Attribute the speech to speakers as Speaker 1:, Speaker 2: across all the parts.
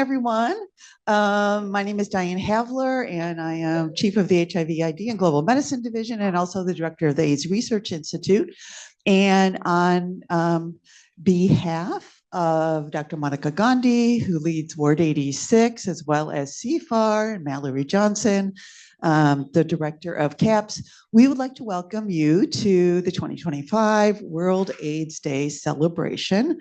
Speaker 1: everyone. My name is Diane Havler, and I am Chief of the HIV/ID and Global Medicine Division, and also the Director of the AIDS Research Institute. And on behalf of Dr. Monica Gandhi, who leads Ward 86, as well as CFAR and Mallory Johnson, the Director of CAPS, we would like to welcome you to the 2025 World AIDS Day celebration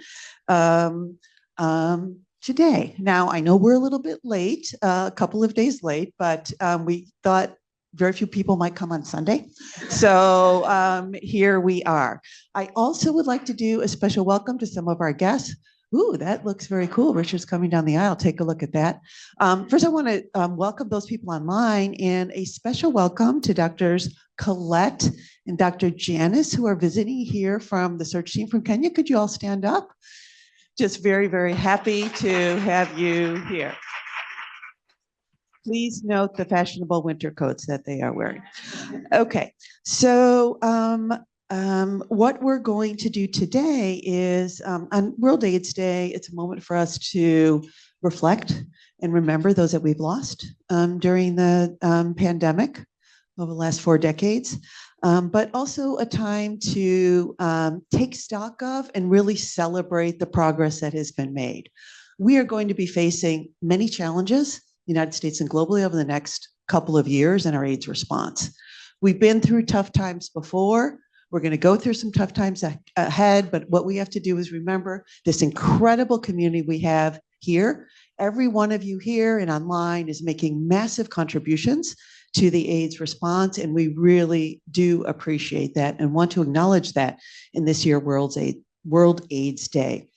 Speaker 1: today. Now, I know we're a little bit late, a couple of days late, but we thought very few people might come on Sunday. So here we are. I also would like to do a special welcome to some of our guests. Ooh, that looks very cool. Richard's coming down the aisle. Take a look at that. First, I want to welcome those people online, and a special welcome to Drs. Colette and Dr. Janice, who are visiting here from the search team from Kenya. Could you all stand up? Just very, very happy to have you here. Please note the fashionable winter coats that they are wearing. Okay, so what we're going to do today is on World AIDS Day, it's a moment for us to reflect and remember those that we've lost during the pandemic over the last 4 decades. But also a time to take stock of and really celebrate the progress that has been made. We are going to be facing many challenges, in the United States and globally, over the next couple of years in our AIDS response. We've been through tough times before. We're going to go through some tough times ahead, but what we have to do is remember this incredible community we have here. Every one of you here and online is making massive contributions to the AIDS response, and we really do appreciate that and want to acknowledge that in this year World AIDS Day.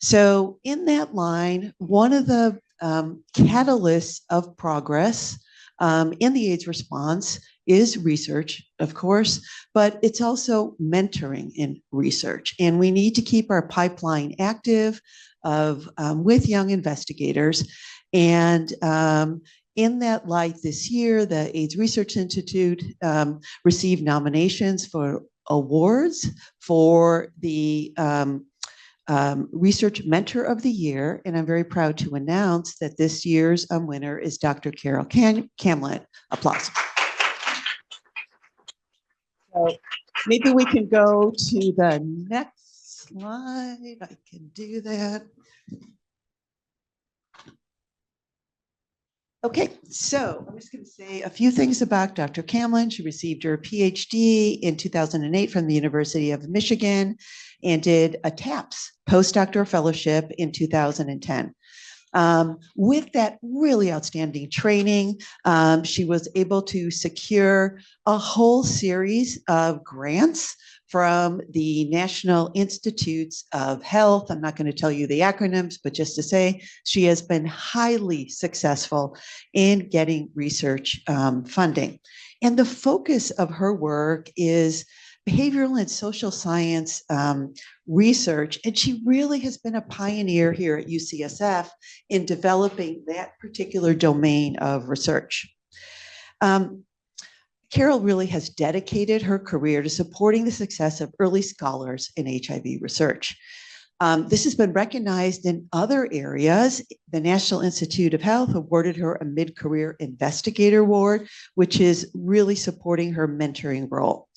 Speaker 1: So in that line, one of the catalysts of progress in the AIDS response is research, of course, but it's also mentoring in research. And we need to keep our pipeline active with young investigators. And in that light, this year, the AIDS Research Institute received nominations for awards for the Research Mentor of the Year, and I'm very proud to announce that this year's winner is Dr. Carol Camlett. Applause. So maybe we can go to the next slide. I can do that. Okay, so I'm just going to say a few things about Dr. Camlett. She received her PhD in 2008 from the University of Michigan and did a TAPS postdoctoral fellowship in 2010. With that really outstanding training, she was able to secure a whole series of grants from the National Institutes of Health. I'm not going to tell you the acronyms, but just to say she has been highly successful in getting research funding. And the focus of her work is behavioral and social science research, and she really has been a pioneer here at UCSF in developing that particular domain of research. Carol really has dedicated her career to supporting the success of early scholars in HIV research. This has been recognized in other areas. The National Institute of Health awarded her a Mid-Career Investigator Award, which is really supporting her mentoring role.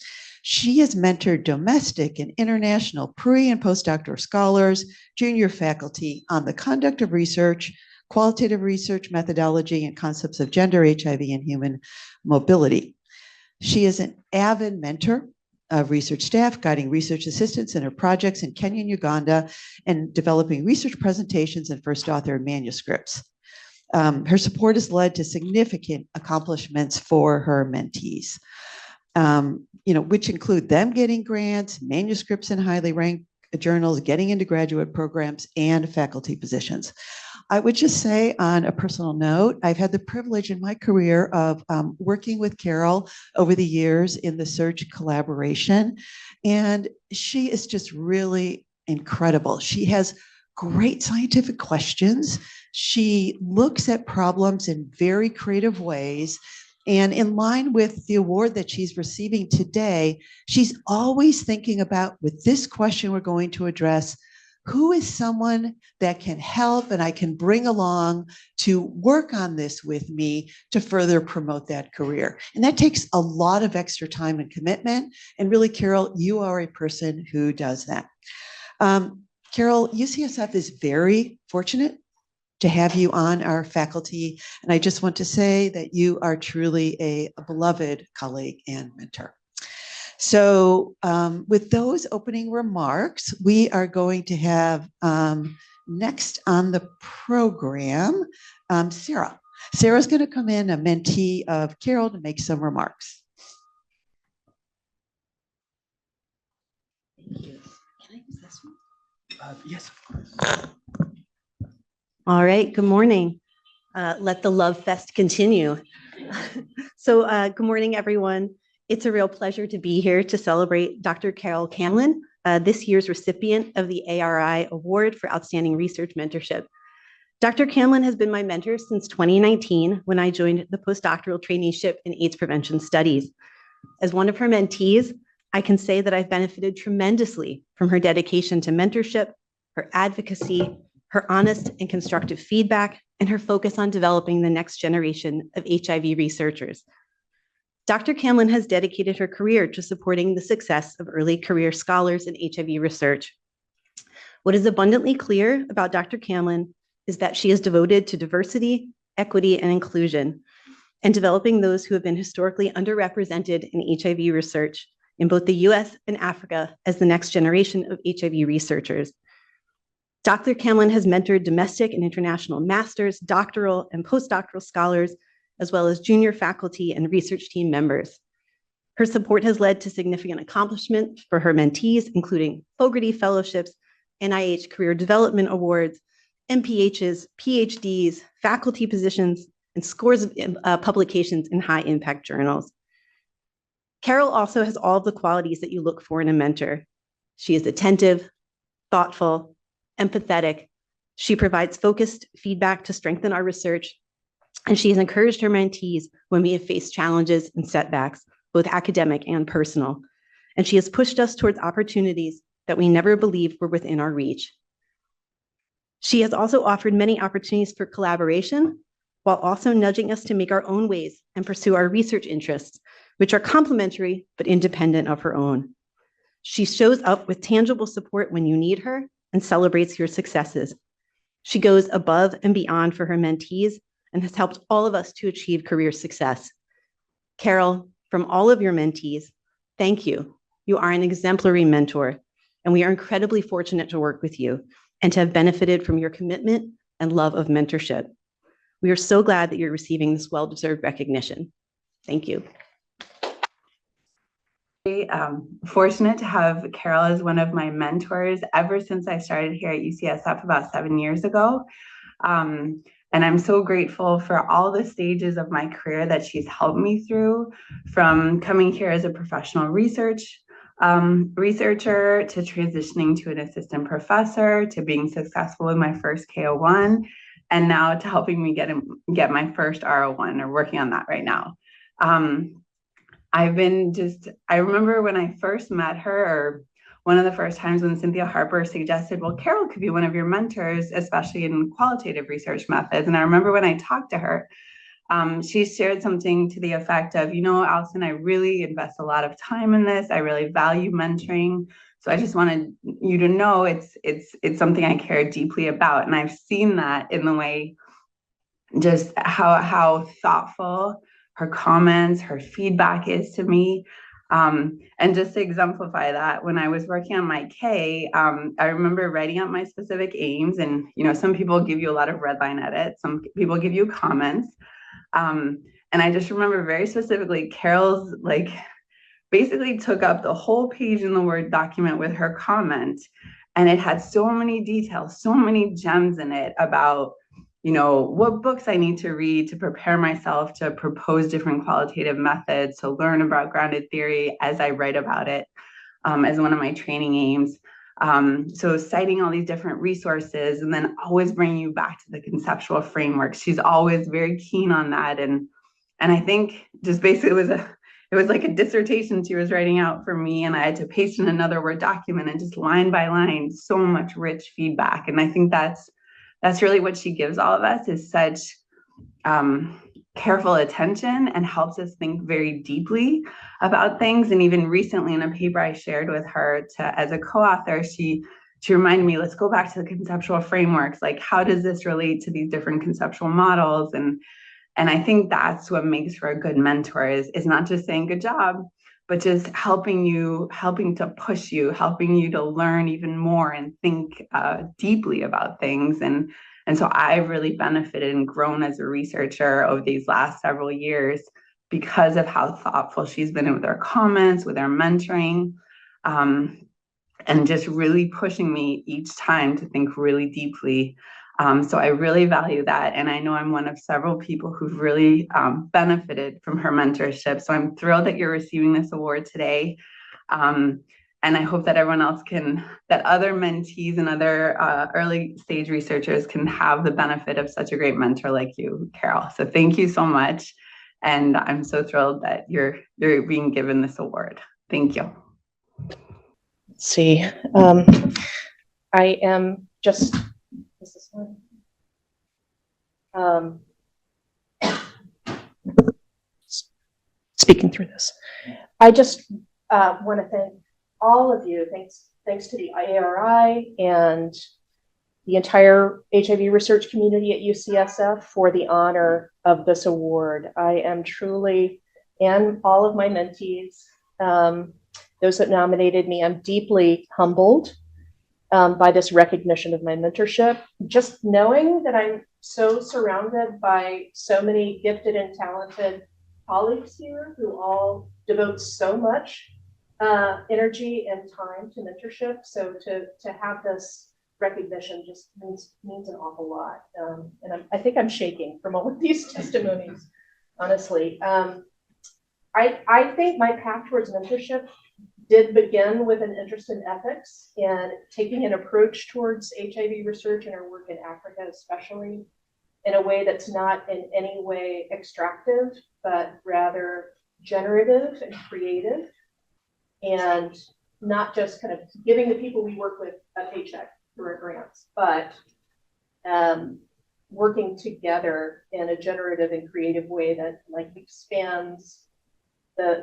Speaker 1: She has mentored domestic and international pre- and postdoctoral scholars, junior faculty on the conduct of research, qualitative research methodology, and concepts of gender, HIV, and human mobility. She is an avid mentor of research staff, guiding research assistants in her projects in Kenya and Uganda, and developing research presentations and first author manuscripts. Her support has led to significant accomplishments for her mentees, which include them getting grants, manuscripts in highly ranked journals, getting into graduate programs, and faculty positions. I would just say on a personal note, I've had the privilege in my career of working with Carol over the years in the search collaboration, and she is just really incredible. She has great scientific questions. She looks at problems in very creative ways. And in line with the award that she's receiving today, she's always thinking about, with this question we're going to address, who is someone that can help and I can bring along to work on this with me to further promote that career. And that takes a lot of extra time and commitment. And really, Carol, you are a person who does that. Carol, UCSF is very fortunate to have you on our faculty. And I just want to say that you are truly a beloved colleague and mentor. So with those opening remarks, we are going to have next on the program, Sarah. Sarah's going to come in, a mentee of Carol, to make some remarks. Thank you. Can I use this one?
Speaker 2: Yes, of course.
Speaker 3: All right, good morning. Let the love fest continue. So good morning, everyone. It's a real pleasure to be here to celebrate Dr. Carol Camlin, this year's recipient of the ARI Award for Outstanding Research Mentorship. Dr. Camlin has been my mentor since 2019 when I joined the postdoctoral traineeship in AIDS prevention studies. As one of her mentees, I can say that I've benefited tremendously from her dedication to mentorship, her advocacy, her honest and constructive feedback, and her focus on developing the next generation of HIV researchers. Dr. Camlin has dedicated her career to supporting the success of early career scholars in HIV research. What is abundantly clear about Dr. Camlin is that she is devoted to diversity, equity, and inclusion, and developing those who have been historically underrepresented in HIV research in both the US and Africa as the next generation of HIV researchers. Dr. Camlin has mentored domestic and international master's, doctoral, and postdoctoral scholars, as well as junior faculty and research team members. Her support has led to significant accomplishments for her mentees, including Fogarty Fellowships, NIH Career Development Awards, MPHs, PhDs, faculty positions, and scores of publications in high-impact journals. Carol also has all of the qualities that you look for in a mentor. She is attentive, thoughtful, empathetic. She provides focused feedback to strengthen our research, and she has encouraged her mentees when we have faced challenges and setbacks, both academic and personal. And she has pushed us towards opportunities that we never believed were within our reach. She has also offered many opportunities for collaboration, while also nudging us to make our own ways and pursue our research interests, which are complementary but independent of her own. She shows up with tangible support when you need her and celebrates your successes. She goes above and beyond for her mentees and has helped all of us to achieve career success. Carol, from all of your mentees, thank you. You are an exemplary mentor, and we are incredibly fortunate to work with you and to have benefited from your commitment and love of mentorship. We are so glad that you're receiving this well-deserved recognition. Thank you.
Speaker 4: Fortunate to have Carol as one of my mentors ever since I started here at UCSF about 7 years ago. And I'm so grateful for all the stages of my career that she's helped me through, from coming here as a professional researcher to transitioning to an assistant professor, to being successful with my first KO1, and now to helping me get my first R01, or working on that right now. I remember when I first met her, or one of the first times when Cynthia Harper suggested, well, Carol could be one of your mentors, especially in qualitative research methods. And I remember when I talked to her, she shared something to the effect of, you know, Allison, I really invest a lot of time in this. I really value mentoring. So I just wanted you to know it's something I care deeply about. And I've seen that in the way, just how thoughtful her comments, her feedback is to me. And just to exemplify that, when I was working on my K, I remember writing out my specific aims, and you know, some people give you a lot of red line edits, some people give you comments. And I just remember very specifically, Carol's basically took up the whole page in the Word document with her comment, and it had so many details, so many gems in it about, you know, what books I need to read to prepare myself to propose different qualitative methods, to learn about grounded theory as I write about it, as one of my training aims. So citing all these different resources, and then always bringing you back to the conceptual framework. She's always very keen on that. And I think just basically it was like a dissertation she was writing out for me, and I had to paste in another Word document, and just line by line, so much rich feedback. And I think that's really what she gives all of us, is such careful attention, and helps us think very deeply about things. And even recently in a paper I shared with her as a co-author, she reminded me, let's go back to the conceptual frameworks. Like, how does this relate to these different conceptual models? And I think that's what makes for a good mentor, is not just saying good job, but just helping to push you, helping you to learn even more and think deeply about things. And so I've really benefited and grown as a researcher over these last several years because of how thoughtful she's been with her comments, with her mentoring, and just really pushing me each time to think really deeply. So I really value that. And I know I'm one of several people who've really benefited from her mentorship. So I'm thrilled that you're receiving this award today. And I hope that everyone else that other mentees and other early stage researchers can have the benefit of such a great mentor like you, Carol. So thank you so much. And I'm so thrilled that you're being given this award. Thank you.
Speaker 2: Let's see. I am just, is this one? Speaking through this. I just want to thank all of you. Thanks to the IARI and the entire HIV research community at UCSF for the honor of this award. I am truly, and all of my mentees, those that nominated me, I'm deeply humbled by this recognition of my mentorship. Just knowing that I'm so surrounded by so many gifted and talented colleagues here who all devote so much energy and time to mentorship. So to have this recognition just means an awful lot. And I think I'm shaking from all of these testimonies, honestly. I think my path towards mentorship did begin with an interest in ethics and taking an approach towards HIV research and our work in Africa, especially in a way that's not in any way extractive, but rather generative and creative, and not just kind of giving the people we work with a paycheck through our grants, but working together in a generative and creative way that like expands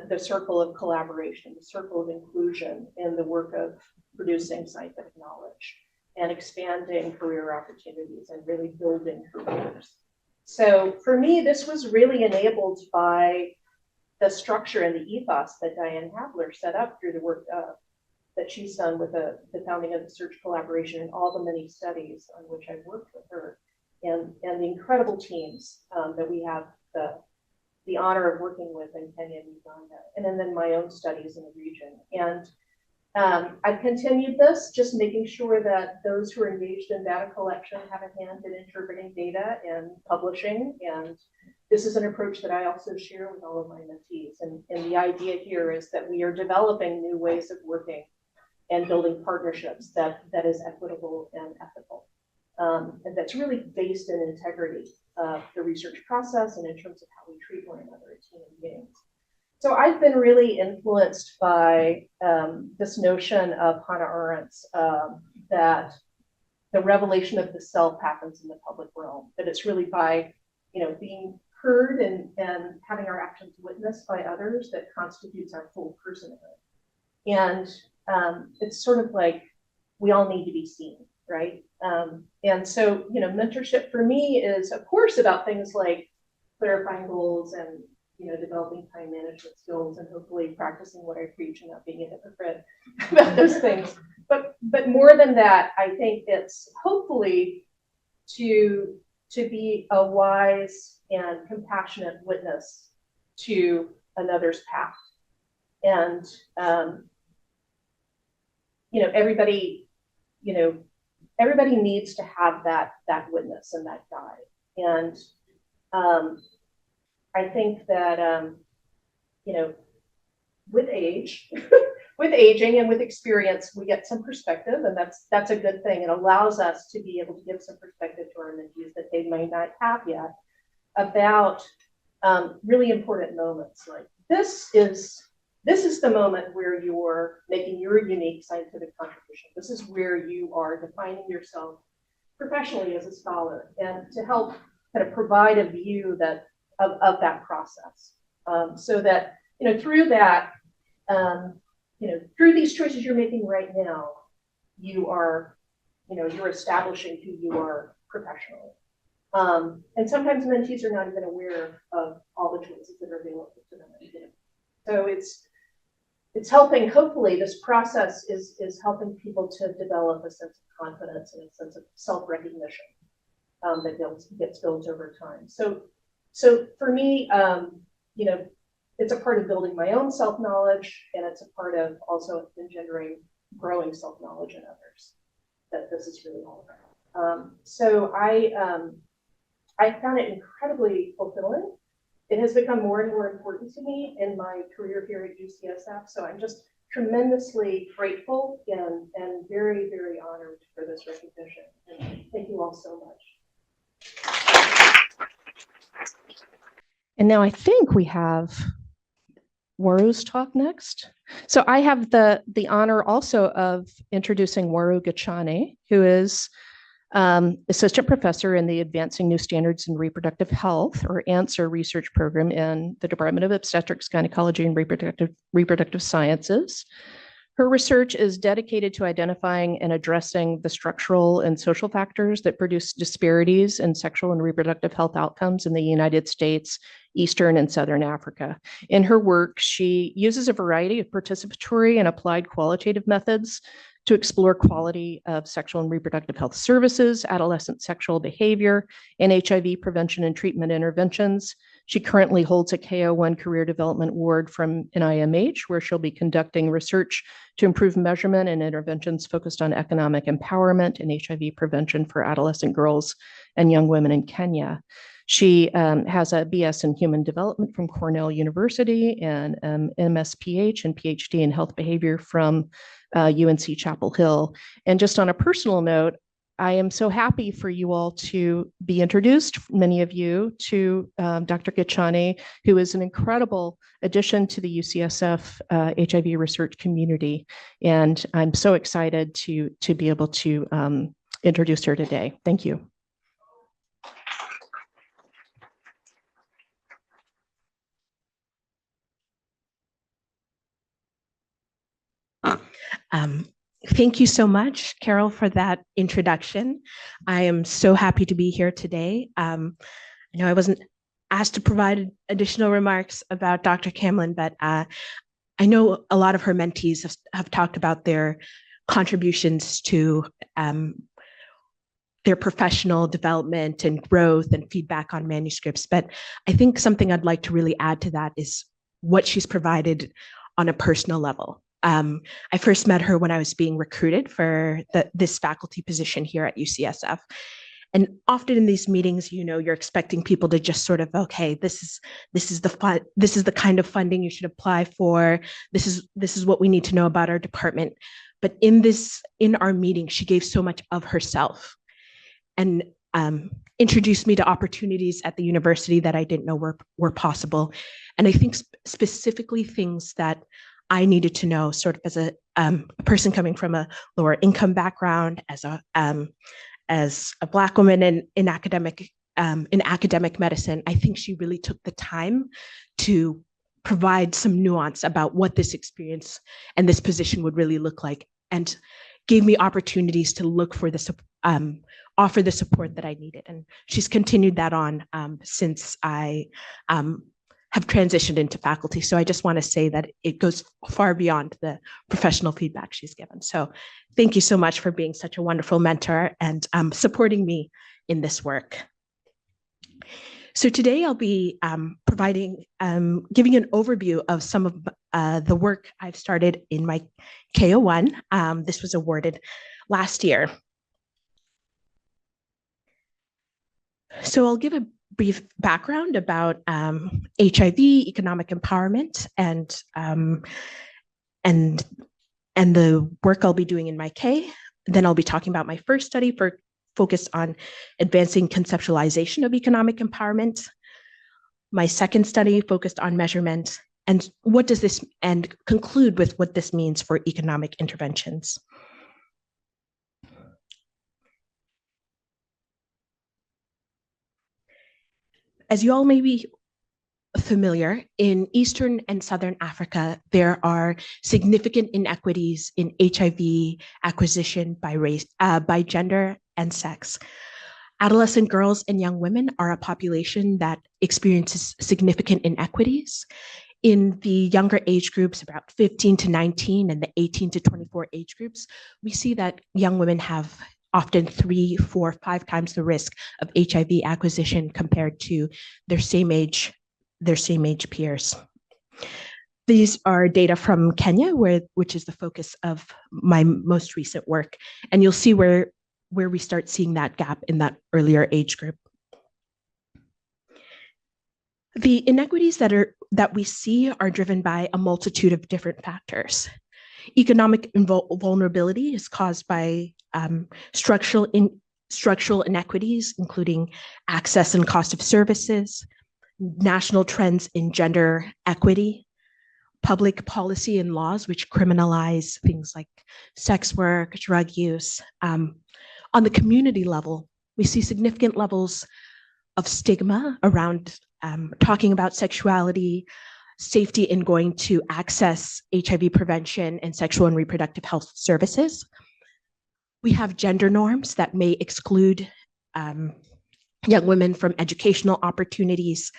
Speaker 2: the circle of collaboration, the circle of inclusion in the work of producing scientific knowledge and expanding career opportunities and really building careers. So for me, this was really enabled by the structure and the ethos that Diane Habler set up through the work that she's done with the founding of the Search Collaboration and all the many studies on which I've worked with her, and the incredible teams that we have the honor of working with in Kenya and Uganda, and then my own studies in the region. And I've continued this, just making sure that those who are engaged in data collection have a hand in interpreting data and publishing. And this is an approach that I also share with all of my mentees. And the idea here is that we are developing new ways of working and building partnerships that is equitable and ethical. And that's really based in integrity of the research process and in terms of how we treat one another as human beings. So I've been really influenced by this notion of Hannah Arendt's that the revelation of the self happens in the public realm, that it's really by being heard and having our actions witnessed by others that constitutes our full personhood. And it's sort of like we all need to be seen, right? And so, mentorship for me is, of course, about things like clarifying goals and, developing time management skills and hopefully practicing what I preach and not being a hypocrite about those things. But more than that, I think it's hopefully to be a wise and compassionate witness to another's path. And, everybody needs to have that witness and that guide. And I think that, with age, with aging and with experience, we get some perspective, and that's a good thing. It allows us to be able to give some perspective to our mentees that they might not have yet about really important moments like this is the moment where you're making your unique scientific contribution. This is where you are defining yourself professionally as a scholar, and to help kind of provide a view that of that process, so that through that, through these choices you're making right now, you're establishing who you are professionally. And sometimes mentees are not even aware of all the choices that are available to them. So it's helping, hopefully this process is helping people to develop a sense of confidence and a sense of self-recognition that gets built over time. So for me, it's a part of building my own self-knowledge, and it's a part of also engendering growing self-knowledge in others, that this is really all about. So I found it incredibly fulfilling. It has become more and more important to me in my career here at UCSF. So I'm just tremendously grateful and very, very honored for this recognition. And thank you all so much.
Speaker 5: And now I think we have Waru's talk next. So I have the honor also of introducing Waru Gachane, who is assistant professor in the Advancing New Standards in Reproductive Health, or ANSWER research program in the Department of Obstetrics, Gynecology, and Reproductive Sciences. Her research is dedicated to identifying and addressing the structural and social factors that produce disparities in sexual and reproductive health outcomes in the United States, Eastern and Southern Africa. In her work, she uses a variety of participatory and applied qualitative methods to explore quality of sexual and reproductive health services, adolescent sexual behavior, and HIV prevention and treatment interventions. She currently holds a KO1 Career Development Award from NIMH, where she'll be conducting research to improve measurement and interventions focused on economic empowerment and HIV prevention for adolescent girls and young women in Kenya. She has a BS in Human Development from Cornell University and MSPH and PhD in Health Behavior from UNC Chapel Hill. And just on a personal note, I am so happy for you all to be introduced, many of you, to Dr. Gachane, who is an incredible addition to the UCSF HIV research community. And I'm so excited to be able to introduce her today. Thank you.
Speaker 6: Thank you so much, Carol, for that introduction. I am so happy to be here today. I know I wasn't asked to provide additional remarks about Dr. Camlin, but I know a lot of her mentees have talked about their contributions to their professional development and growth and feedback on manuscripts. But I think something I'd like to really add to that is what she's provided on a personal level. I first met her when I was being recruited for this faculty position here at UCSF. And often in these meetings, you're expecting people to just sort of, okay, this is the kind of funding you should apply for. This is what we need to know about our department. But in our meeting, she gave so much of herself and introduced me to opportunities at the university that I didn't know were possible. And I think specifically things that I needed to know, sort of as a person coming from a lower income background, as a Black woman in academic medicine. I think she really took the time to provide some nuance about what this experience and this position would really look like, and gave me opportunities to look for this, offer the support that I needed. And she's continued that on since I have transitioned into faculty. So I just want to say that it goes far beyond the professional feedback she's given. So thank you so much for being such a wonderful mentor and supporting me in this work. So today I'll be giving you an overview of some of the work I've started in my KO1. This was awarded last year. So I'll give a brief background about HIV, economic empowerment, and the work I'll be doing in my K. Then I'll be talking about my first study focused on advancing conceptualization of economic empowerment. My second study focused on measurement, and what does this, and conclude with what this means for economic interventions. As you all may be familiar, in Eastern and Southern Africa, there are significant inequities in HIV acquisition by race, by gender and sex. Adolescent girls and young women are a population that experiences significant inequities. In the younger age groups, about 15 to 19 and the 18 to 24 age groups, we see that young women have often 3, 4, 5 times the risk of HIV acquisition compared to their same age peers. These are data from Kenya, which is the focus of my most recent work, and you'll see where we start seeing that gap in that earlier age group. The inequities that we see are driven by a multitude of different factors. Economic vulnerability is caused by structural inequities, including access and cost of services, national trends in gender equity, public policy and laws which criminalize things like sex work, drug use. On the community level, we see significant levels of stigma around talking about sexuality, safety in going to access HIV prevention and sexual and reproductive health services. We have gender norms that may exclude young women from educational opportunities,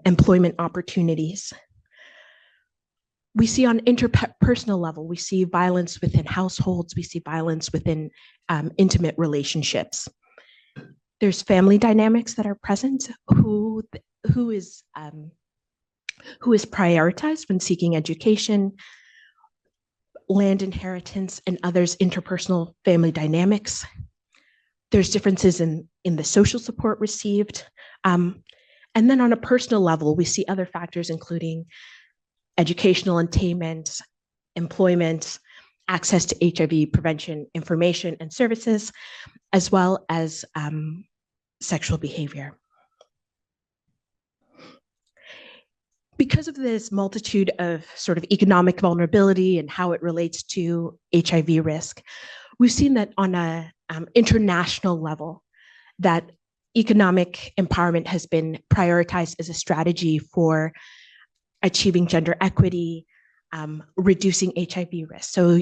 Speaker 6: employment opportunities. We see on interpersonal level, we see violence within households, we see violence within intimate relationships. There's family dynamics that are present. Who is prioritized when seeking education, land inheritance, and others interpersonal family dynamics. There's differences in the social support received. And then on a personal level, we see other factors, including educational attainment, employment, access to HIV prevention information and services, as well as sexual behavior. Because of this multitude of sort of economic vulnerability and how it relates to HIV risk, we've seen that on an international level, that economic empowerment has been prioritized as a strategy for achieving gender equity, reducing HIV risk. So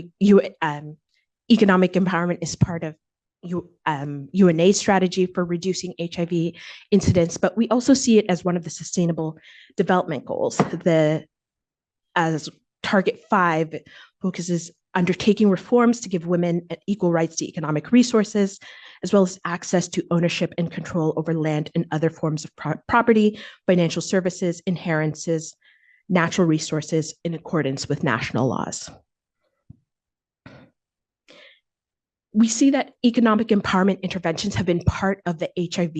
Speaker 6: economic empowerment is part of UNA's strategy for reducing HIV incidence, but we also see it as one of the Sustainable Development Goals. As Target 5 focuses undertaking reforms to give women equal rights to economic resources, as well as access to ownership and control over land and other forms of property, financial services, inheritances, natural resources in accordance with national laws. We see that economic empowerment interventions have been part of the HIV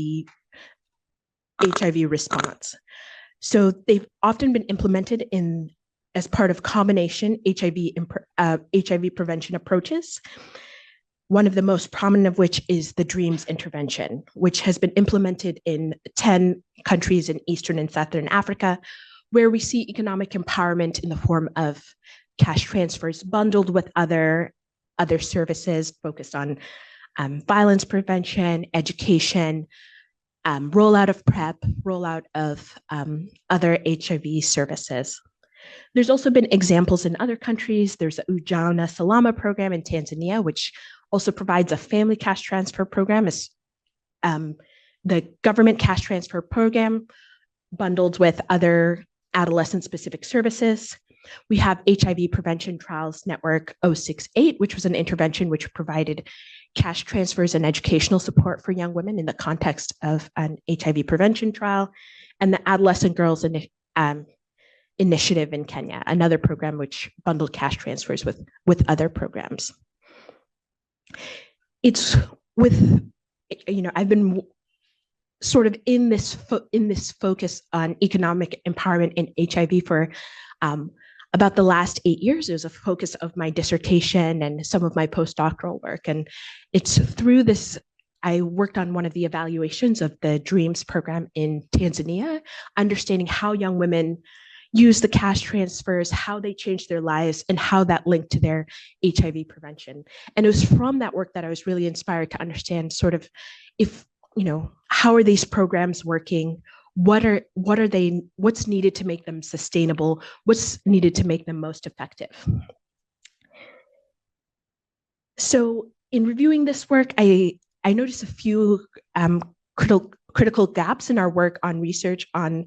Speaker 6: response. So they've often been implemented as part of combination HIV prevention approaches. One of the most prominent of which is the DREAMS intervention, which has been implemented in 10 countries in Eastern and Southern Africa, where we see economic empowerment in the form of cash transfers bundled with other services focused on violence prevention, education, rollout of PrEP, rollout of other HIV services. There's also been examples in other countries. There's the Ujana Salama program in Tanzania, which also provides a family cash transfer program. As the government cash transfer program bundled with other adolescent-specific services. We have HIV Prevention Trials Network 068, which was an intervention which provided cash transfers and educational support for young women in the context of an HIV prevention trial, and the Adolescent Girls Initiative in Kenya, another program which bundled cash transfers with other programs. It's with, I've been sort of in this focus on economic empowerment in HIV for about the last 8 years. It was a focus of my dissertation and some of my postdoctoral work. And it's through this, I worked on one of the evaluations of the DREAMS program in Tanzania, understanding how young women use the cash transfers, how they changed their lives, and how that linked to their HIV prevention. And it was from that work that I was really inspired to understand sort of if, how are these programs working? What are they, what's needed to make them sustainable? What's needed to make them most effective? So in reviewing this work, I noticed a few critical gaps in our work on research on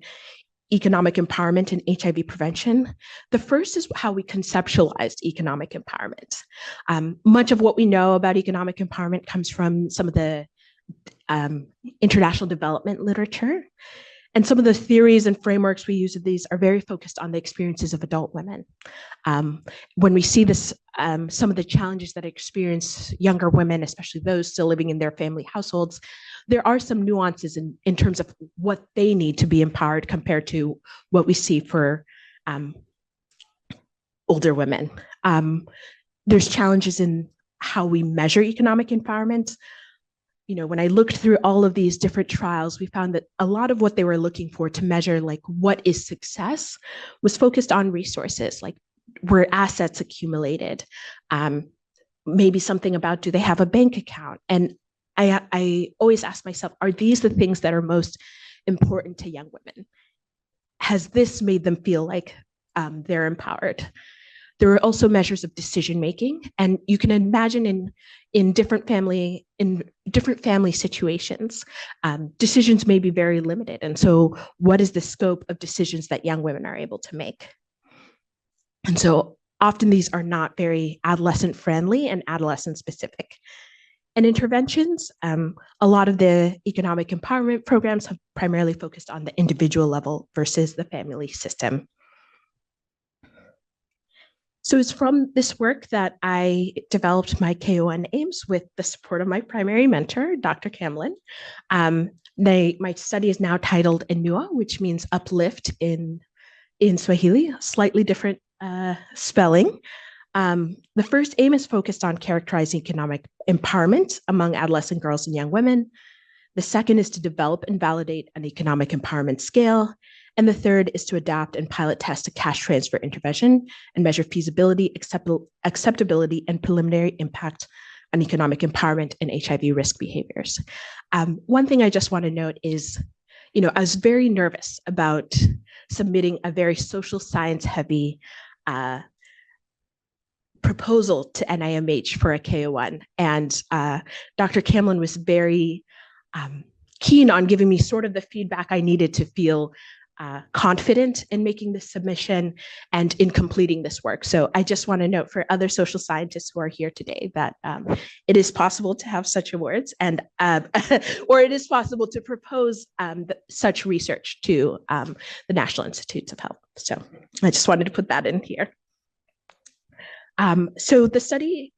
Speaker 6: economic empowerment and HIV prevention. The first is how we conceptualized economic empowerment. Much of what we know about economic empowerment comes from some of the international development literature. And some of the theories and frameworks we use of these are very focused on the experiences of adult women. When we see this, some of the challenges that experience younger women, especially those still living in their family households, there are some nuances in terms of what they need to be empowered compared to what we see for older women. There's challenges in how we measure economic empowerment. When I looked through all of these different trials, we found that a lot of what they were looking for to measure like what is success was focused on resources, like were assets accumulated, maybe something about do they have a bank account? And I always ask myself, are these the things that are most important to young women? Has this made them feel like they're empowered? There are also measures of decision making, and you can imagine in different family situations, decisions may be very limited. And so, what is the scope of decisions that young women are able to make? And so, often these are not very adolescent friendly and adolescent specific. And interventions, a lot of the economic empowerment programs have primarily focused on the individual level versus the family system. So it's from this work that I developed my KON aims with the support of my primary mentor, Dr. Camlin. My study is now titled Inua, which means uplift in Swahili, slightly different spelling. The first aim is focused on characterizing economic empowerment among adolescent girls and young women. The second is to develop and validate an economic empowerment scale. And the third is to adapt and pilot test a cash transfer intervention and measure feasibility, acceptability, and preliminary impact on economic empowerment and HIV risk behaviors. One thing I just want to note is, I was very nervous about submitting a very social science heavy proposal to NIMH for a KO1. And Dr. Camlin was very keen on giving me sort of the feedback I needed to feel confident in making this submission and in completing this work. So I just want to note for other social scientists who are here today that it is possible to have such awards and or it is possible to propose such research to the National Institutes of Health. So I just wanted to put that in here. So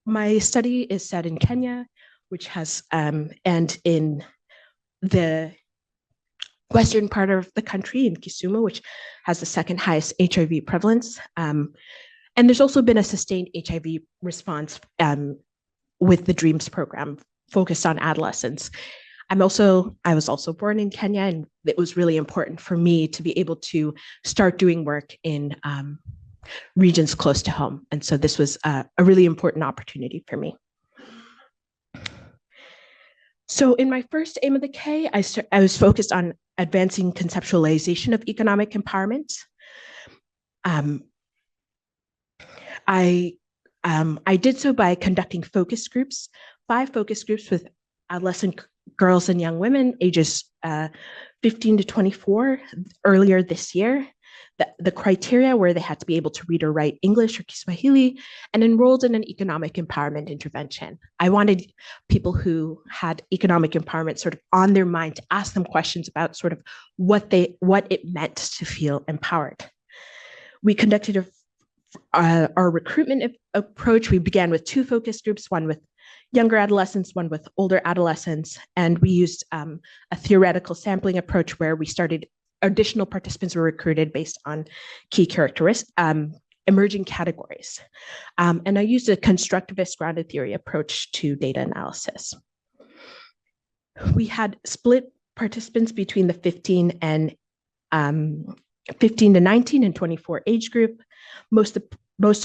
Speaker 6: my study is set in Kenya, which has, and in the western part of the country in Kisumu, which has the second highest HIV prevalence. And there's also been a sustained HIV response with the DREAMS program focused on adolescents. I was also born in Kenya, and it was really important for me to be able to start doing work in regions close to home. And so this was a really important opportunity for me. So in my first aim of the K, I was focused on advancing conceptualization of economic empowerment. I did so by conducting focus groups, 5 focus groups with adolescent girls and young women ages 15 to 24 earlier this year. The criteria were they had to be able to read or write English or Kiswahili and enrolled in an economic empowerment intervention. I wanted people who had economic empowerment sort of on their mind to ask them questions about sort of what it meant to feel empowered. We conducted our recruitment approach. We began with 2 focus groups, one with younger adolescents, one with older adolescents, and we used a theoretical sampling approach where we started additional participants were recruited based on key characteristics, emerging categories. And I used a constructivist grounded theory approach to data analysis. We had split participants between the 15 and 15 to 19 and 24 age group. Most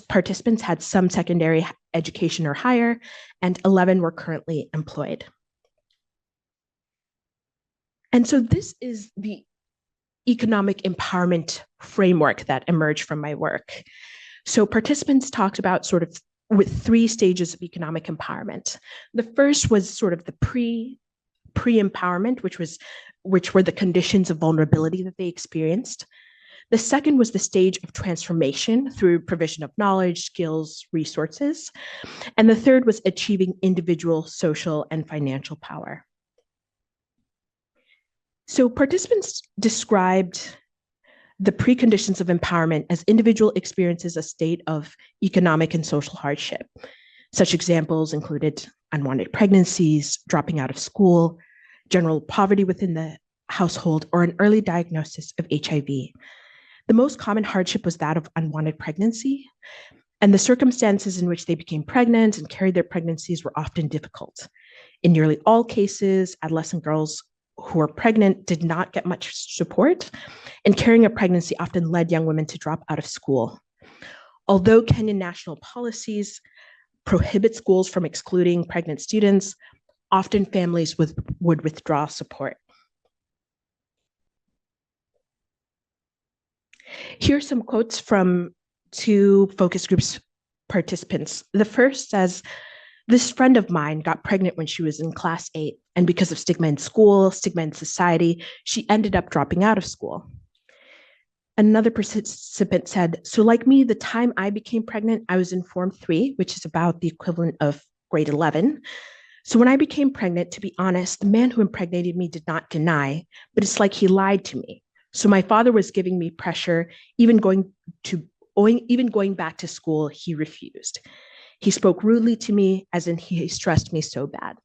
Speaker 6: participants had some secondary education or higher, and 11 were currently employed. And so this is the economic empowerment framework that emerged from my work. So participants talked about sort of with 3 stages of economic empowerment. The first was sort of the pre-empowerment, which were the conditions of vulnerability that they experienced. The second was the stage of transformation through provision of knowledge, skills, resources. And the third was achieving individual, social, and financial power. So participants described the preconditions of empowerment as individual experiences a state of economic and social hardship. Such examples included unwanted pregnancies, dropping out of school, general poverty within the household, or an early diagnosis of HIV. The most common hardship was that of unwanted pregnancy, and the circumstances in which they became pregnant and carried their pregnancies were often difficult. In nearly all cases, adolescent girls who were pregnant did not get much support, and carrying a pregnancy often led young women to drop out of school. Although Kenyan national policies prohibit schools from excluding pregnant students, often families would withdraw support. Here are some quotes from 2 focus groups participants. The first says, "This friend of mine got pregnant when she was in class 8, and because of stigma in school, stigma in society, she ended up dropping out of school." Another participant said, "So like me, the time I became pregnant, I was in Form 3, which is about the equivalent of grade 11. So when I became pregnant, to be honest, the man who impregnated me did not deny, but it's like he lied to me. So my father was giving me pressure, even going back to school, he refused. He spoke rudely to me, as in he stressed me so bad."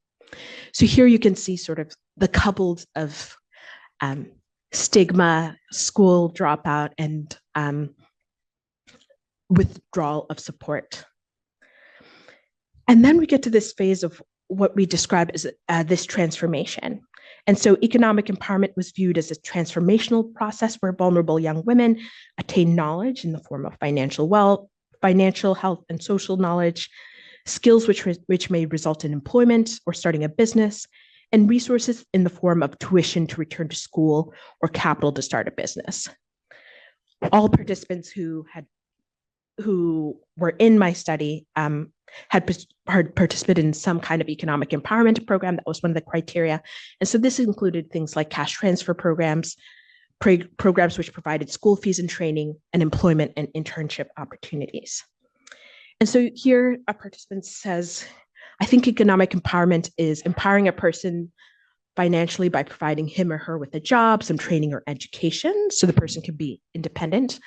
Speaker 6: So here you can see sort of the couples of stigma, school dropout, and withdrawal of support. And then we get to this phase of what we describe as this transformation. And so economic empowerment was viewed as a transformational process where vulnerable young women attain knowledge in the form of financial wealth, financial, health, and social knowledge, skills which may result in employment or starting a business, and resources in the form of tuition to return to school or capital to start a business. All participants who were in my study had participated in some kind of economic empowerment program. That was one of the criteria. And so this included things like cash transfer programs, programs which provided school fees and training, and employment and internship opportunities. And so here a participant says, "I think economic empowerment is empowering a person financially by providing him or her with a job, some training or education, so the person can be independent."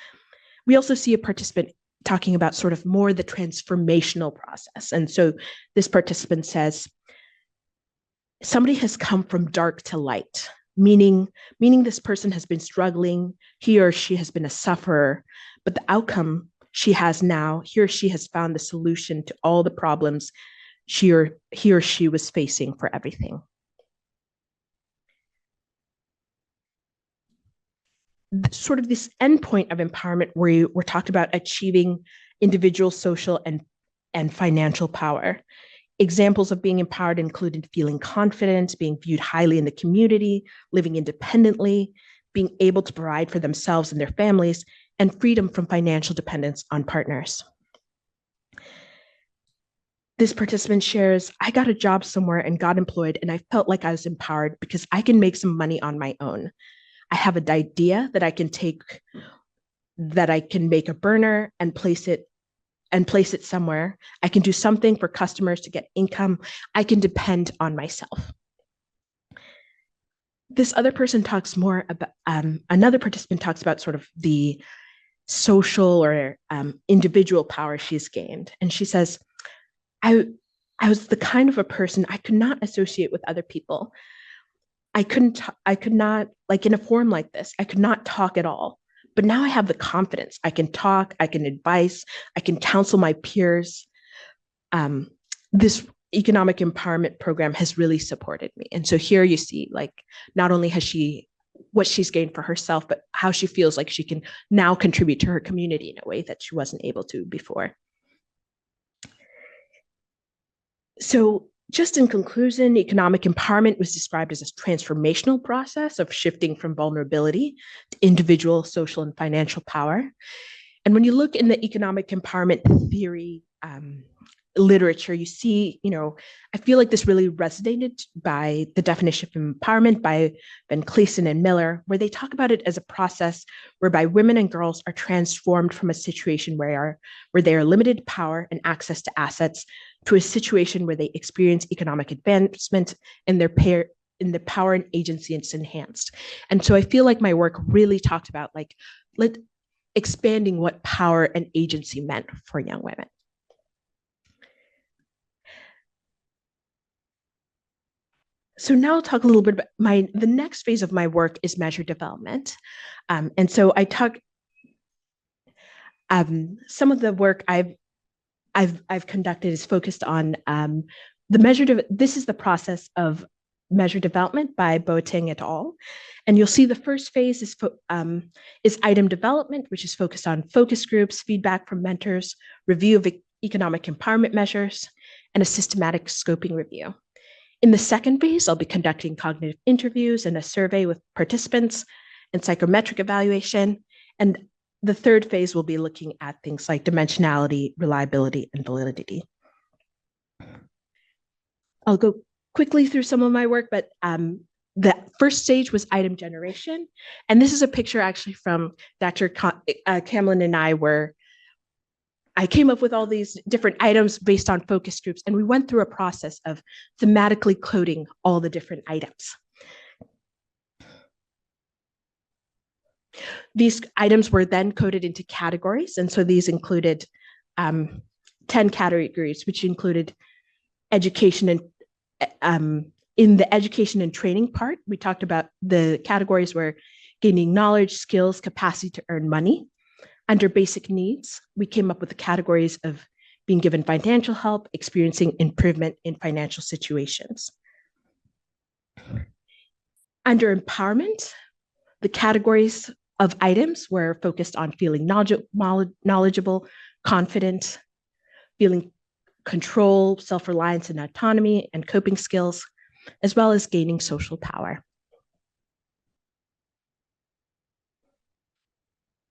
Speaker 6: We also see a participant talking about sort of more the transformational process. And so this participant says, "Somebody has come from dark to light, meaning this person has been struggling, he or she has been a sufferer, but the outcome she has now, he or she has found the solution to all the problems he or she was facing for everything." Sort of this endpoint of empowerment where we're talked about achieving individual, social, and financial power. Examples of being empowered included feeling confident, being viewed highly in the community, living independently, being able to provide for themselves and their families, and freedom from financial dependence on partners. This participant shares, "I got a job somewhere and got employed, and I felt like I was empowered because I can make some money on my own. I have an idea that I can make a burner and place it somewhere. I can do something for customers to get income. I can depend on myself." This other person talks more about, another participant talks about sort of the social or individual power she's gained. And she says, I was the kind of a person I could not associate with other people. I could not, like in a forum like this, I could not talk at all. But now I have the confidence. I can talk, I can advise, I can counsel my peers. This economic empowerment program has really supported me. And so here you see, like, not only has she what she's gained for herself, but how she feels like she can now contribute to her community in a way that she wasn't able to before. So just in conclusion, economic empowerment was described as a transformational process of shifting from vulnerability to individual, social, and financial power. And when you look in the economic empowerment theory literature, you see, I feel like this really resonated by the definition of empowerment by Ben Cleason and Miller, where they talk about it as a process whereby women and girls are transformed from a situation where they are limited power and access to assets to a situation where they experience economic advancement and their power and agency is enhanced. And so I feel like my work really talked about expanding what power and agency meant for young women. So now I'll talk a little bit about the next phase of my work is measure development. And so I talk, some of the work I've conducted is focused on this is the process of measure development by Boateng et al. And you'll see the first phase is item development, which is focused on focus groups, feedback from mentors, review of economic empowerment measures, and a systematic scoping review. In the second phase, I'll be conducting cognitive interviews and a survey with participants and psychometric evaluation. And the third phase will be looking at things like dimensionality, reliability, and validity. I'll go quickly through some of my work, but the first stage was item generation. And this is a picture actually from Dr. Camlin and I, where I came up with all these different items based on focus groups, and we went through a process of thematically coding all the different items. These items were then coded into categories, and so these included 10 categories, which included education and in the education and training part, we talked about the categories were gaining knowledge, skills, capacity to earn money. Under basic needs, we came up with the categories of being given financial help, experiencing improvement in financial situations. Under empowerment, the categories of items were focused on feeling knowledgeable, confident, feeling control, self-reliance and autonomy, and coping skills, as well as gaining social power.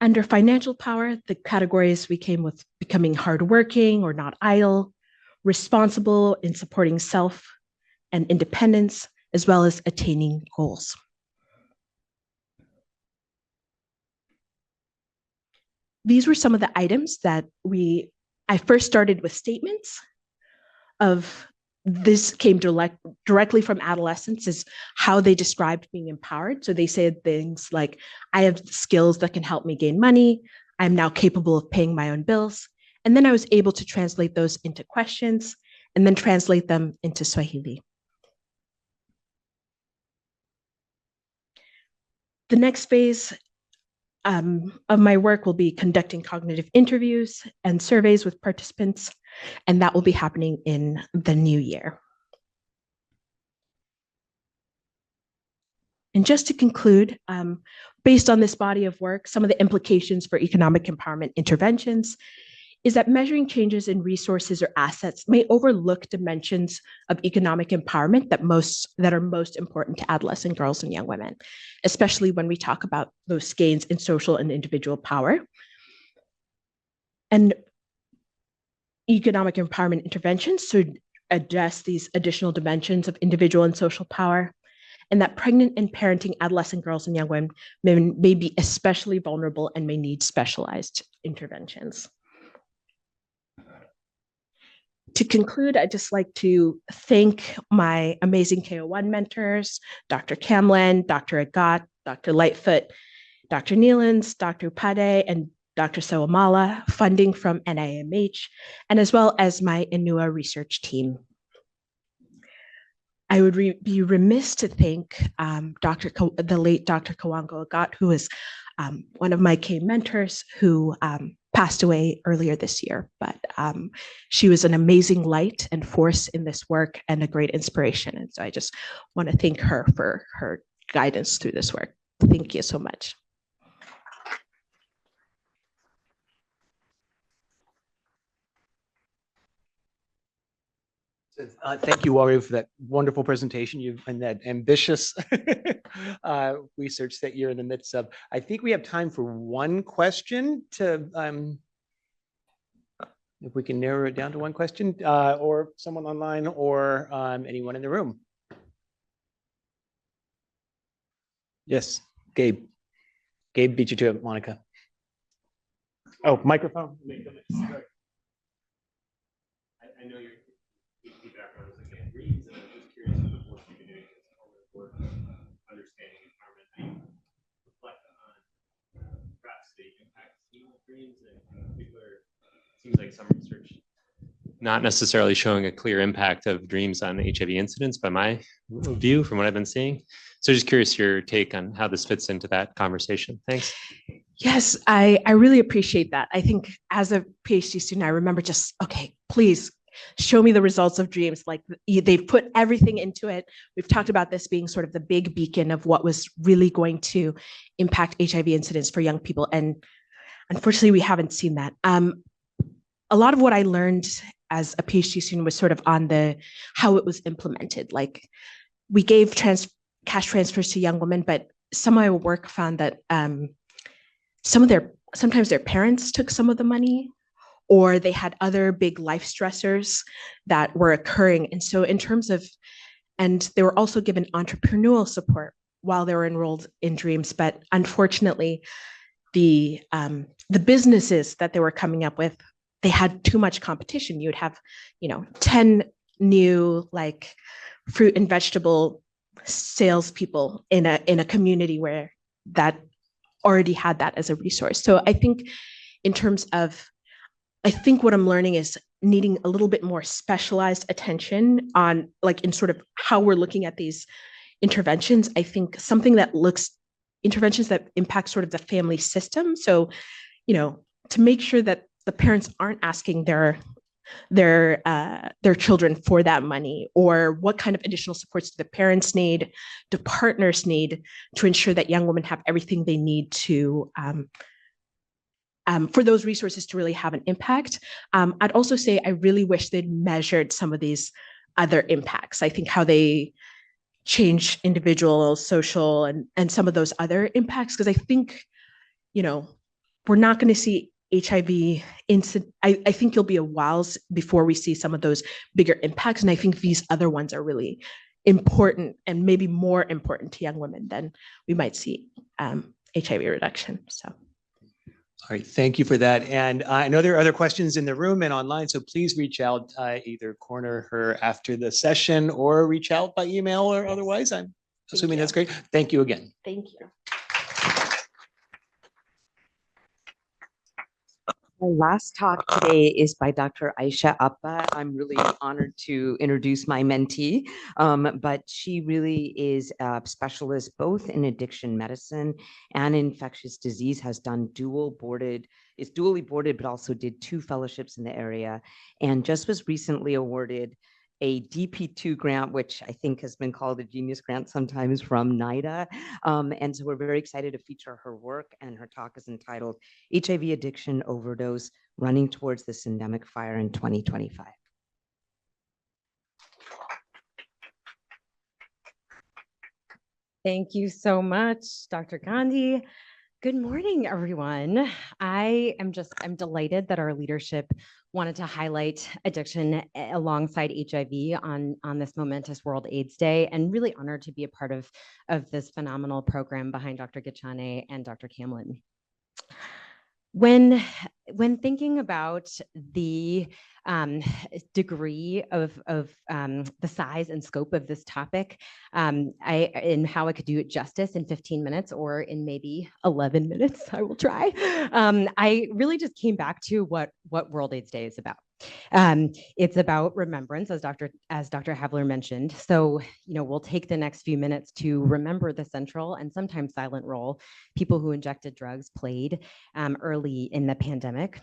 Speaker 6: Under financial power, the categories we came with becoming hardworking or not idle, responsible in supporting self and independence, as well as attaining goals. These were some of the items that I first started with statements of this came directly from adolescents, is how they described being empowered. So they said things like, I have skills that can help me gain money. I'm now capable of paying my own bills. And then I was able to translate those into questions and then translate them into Swahili. The next phase of my work will be conducting cognitive interviews and surveys with participants, and that will be happening in the new year. And just to conclude, based on this body of work, some of the implications for economic empowerment interventions is that measuring changes in resources or assets may overlook dimensions of economic empowerment that are most important to adolescent girls and young women, especially when we talk about those gains in social and individual power. And economic empowerment interventions should address these additional dimensions of individual and social power, and that pregnant and parenting adolescent girls and young women may be especially vulnerable and may need specialized interventions. To conclude, I'd just like to thank my amazing KO1 mentors, Dr. Camlin, Dr. Agat, Dr. Lightfoot, Dr. Nealons, Dr. Pade, and Dr. Sawamala, funding from NIMH, and as well as my Inua research team. I would be remiss to thank the late Dr. Kawango Agat, who is one of my K mentors who passed away earlier this year, but she was an amazing light and force in this work and a great inspiration. And so I just want to thank her for her guidance through this work. Thank you so much.
Speaker 7: Thank you, Wario, for that wonderful presentation and that ambitious research that you're in the midst of. I think we have time for one question to, if we can narrow it down to one question, or someone online or anyone in the room. Yes, Gabe. Gabe beat you to it, Monica. Oh, microphone. I know your background is looking at dreams, and I'm just curious what the work you've been doing is work understanding empowerment. How you reflect on perhaps the impact of dreams, and in particular, it seems like some research not necessarily showing a clear impact of dreams on HIV incidence by my view from what I've been seeing. So just curious your take on how this fits into that conversation. Thanks.
Speaker 6: Yes, I really appreciate that. I think as a PhD student, I remember just, okay, please show me the results of dreams. Like they've put everything into it. We've talked about this being sort of the big beacon of what was really going to impact HIV incidence for young people. And unfortunately, we haven't seen that. A lot of what I learned as a PhD student was sort of on how it was implemented. Like we gave cash transfers to young women, but some of my work found that sometimes their parents took some of the money, or they had other big life stressors that were occurring. And so in terms of, and they were also given entrepreneurial support while they were enrolled in Dreams. But unfortunately, the businesses that they were coming up with, they had too much competition. You'd have, 10 new like fruit and vegetable salespeople in a community where that already had that as a resource. So I think in terms of, what I'm learning is needing a little bit more specialized attention on like in sort of how we're looking at these interventions. I think something that interventions that impact sort of the family system. So, to make sure that the parents aren't asking their children for that money, or what kind of additional supports do the parents need, do partners need to ensure that young women have everything they need to for those resources to really have an impact. I'd also say I really wish they'd measured some of these other impacts. I think how they change individual, social, and some of those other impacts, because I think, we're not going to see HIV incident. I think it'll be a while before we see some of those bigger impacts. And I think these other ones are really important, and maybe more important to young women than we might see HIV reduction. So.
Speaker 7: All right, thank you for that. And I know there are other questions in the room and online, so please reach out, either corner her after the session or reach out by email or otherwise. I'm assuming that's great. Thank you again.
Speaker 6: Thank you.
Speaker 8: Our last talk today is by Dr. Aisha Appa. I'm really honored to introduce my mentee, but she really is a specialist both in addiction medicine and infectious disease, has done dually boarded, but also did 2 fellowships in the area, and just was recently awarded a DP2 grant, which I think has been called a genius grant sometimes, from NIDA. And so we're very excited to feature her work, and her talk is entitled HIV Addiction Overdose, Running Towards the Syndemic Fire in 2025.
Speaker 9: Thank you so much, Dr. Gandhi. Good morning, everyone. I'm delighted that our leadership wanted to highlight addiction alongside HIV on this momentous World AIDS Day, and really honored to be a part of this phenomenal program behind Dr. Ghachane and Dr. Camlin. When thinking about the degree of the size and scope of this topic, and how I could do it justice in 15 minutes or in maybe 11 minutes, I will try. I really just came back to what World AIDS Day is about. It's about remembrance, as Dr. Havler mentioned. So, we'll take the next few minutes to remember the central and sometimes silent role people who injected drugs played early in the pandemic.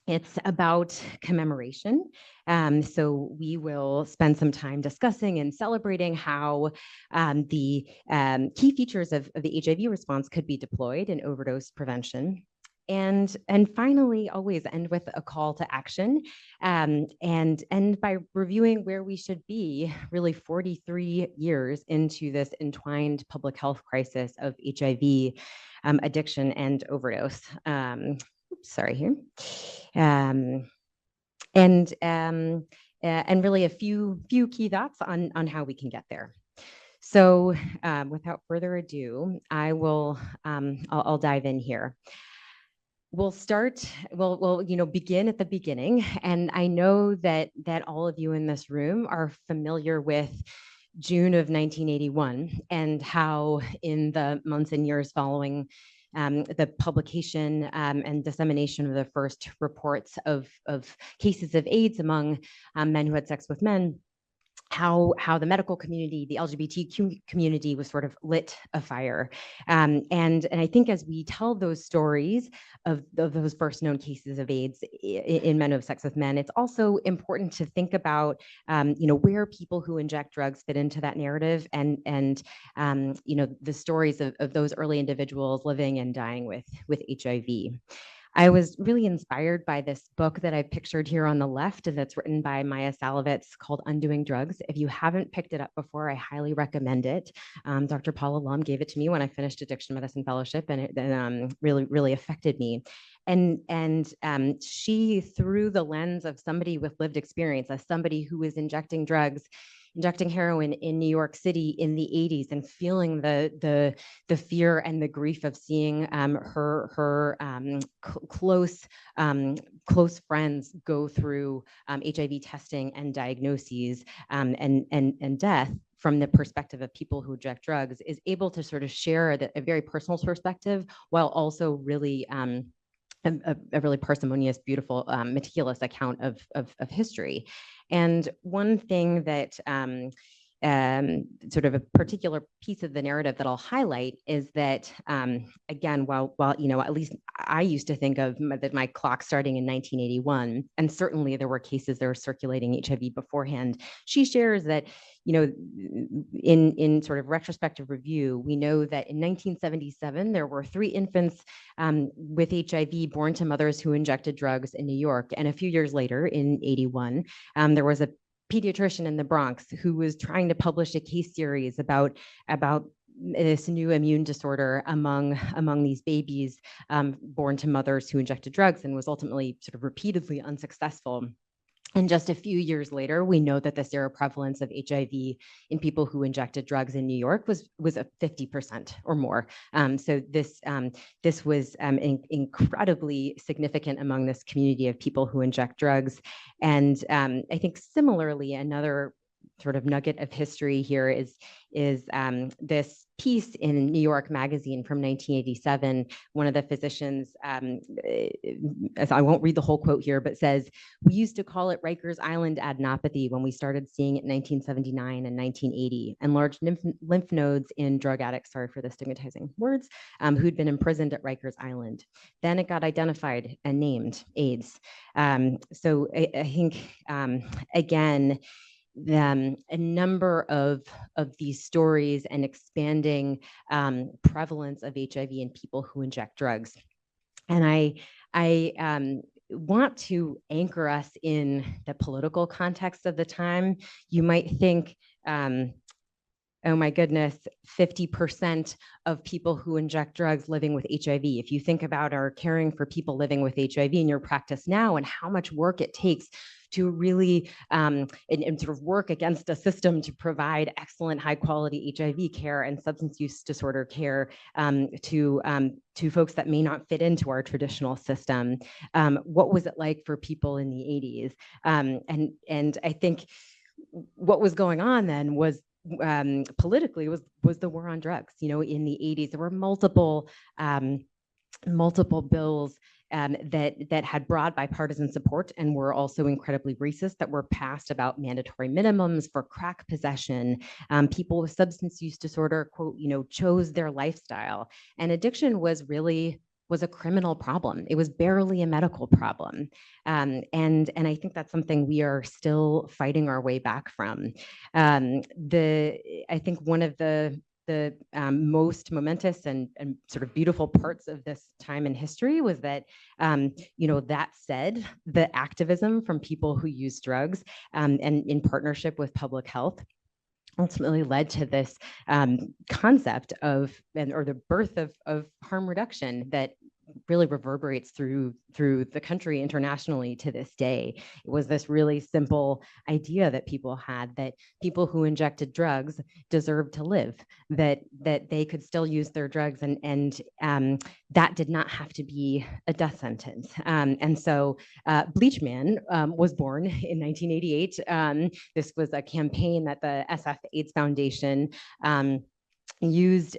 Speaker 9: It's about commemoration. So we will spend some time discussing and celebrating how the key features of the HIV response could be deployed in overdose prevention. And finally, always end with a call to action, and end by reviewing where we should be really 43 years into this entwined public health crisis of HIV addiction and overdose. Sorry here. And really a few key thoughts on how we can get there. So without further ado, I'll dive in here. We'll begin at the beginning. And I know that all of you in this room are familiar with June of 1981 and how in the months and years following the publication and dissemination of the first reports of cases of AIDS among men who had sex with men, how the medical community, the LGBTQ community was sort of lit afire. And I think as we tell those stories of those first known cases of AIDS in men who have sex with men, it's also important to think about, where people who inject drugs fit into that narrative and the stories of those early individuals living and dying with HIV. I was really inspired by this book that I pictured here on the left, and that's written by Maya Salovitz called Undoing Drugs. If you haven't picked it up before, I highly recommend it. Dr. Paula Lum gave it to me when I finished Addiction Medicine Fellowship, and it really, really affected me. And she, through the lens of somebody with lived experience, as somebody who was injecting heroin in New York City in the 80s and feeling the fear and the grief of seeing her close friends go through HIV testing and diagnoses and death from the perspective of people who inject drugs, is able to sort of share a very personal perspective while also really a really parsimonious, beautiful, meticulous account of history. And one thing that sort of a particular piece of the narrative that I'll highlight is that, again, while at least I used to think of that my clock starting in 1981, and certainly there were cases that were circulating HIV beforehand, she shares that, in sort of retrospective review, we know that in 1977, there were 3 infants with HIV born to mothers who injected drugs in New York. And a few years later, in 81, there was a pediatrician in the Bronx who was trying to publish a case series about this new immune disorder among these babies born to mothers who injected drugs, and was ultimately sort of repeatedly unsuccessful. And just a few years later, we know that the seroprevalence of HIV in people who injected drugs in New York was a 50% or more. So this was incredibly significant among this community of people who inject drugs. And I think similarly, another sort of nugget of history here is this piece in New York Magazine from 1987. One of the physicians, as I won't read the whole quote here, but says, "We used to call it Rikers Island adenopathy when we started seeing it in 1979 and 1980, and large lymph nodes in drug addicts," sorry for the stigmatizing words, who'd been imprisoned at Rikers Island. Then it got identified and named AIDS. So I think, again, a number of these stories and expanding prevalence of HIV in people who inject drugs. And I want to anchor us in the political context of the time. You might think, oh my goodness, 50% of people who inject drugs living with HIV. If you think about or caring for people living with HIV in your practice now, and how much work it takes to really and sort of work against a system to provide excellent high quality HIV care and substance use disorder care to folks that may not fit into our traditional system. What was it like for people in the 80s? And I think what was going on then was politically was the war on drugs. In the 80s, there were multiple bills that had broad bipartisan support and were also incredibly racist, that were passed about mandatory minimums for crack possession. People with substance use disorder, quote, chose their lifestyle. And addiction was really was a criminal problem. It was barely a medical problem. And I think that's something we are still fighting our way back from. I think one of the most momentous and sort of beautiful parts of this time in history was that, that said, the activism from people who use drugs and in partnership with public health ultimately led to this concept of, or the birth of harm reduction that really reverberates through the country internationally to this day. It was this really simple idea that people had, that people who injected drugs deserved to live, that they could still use their drugs, and that did not have to be a death sentence. And so Bleach Man was born in 1988. This was a campaign that the SF AIDS Foundation used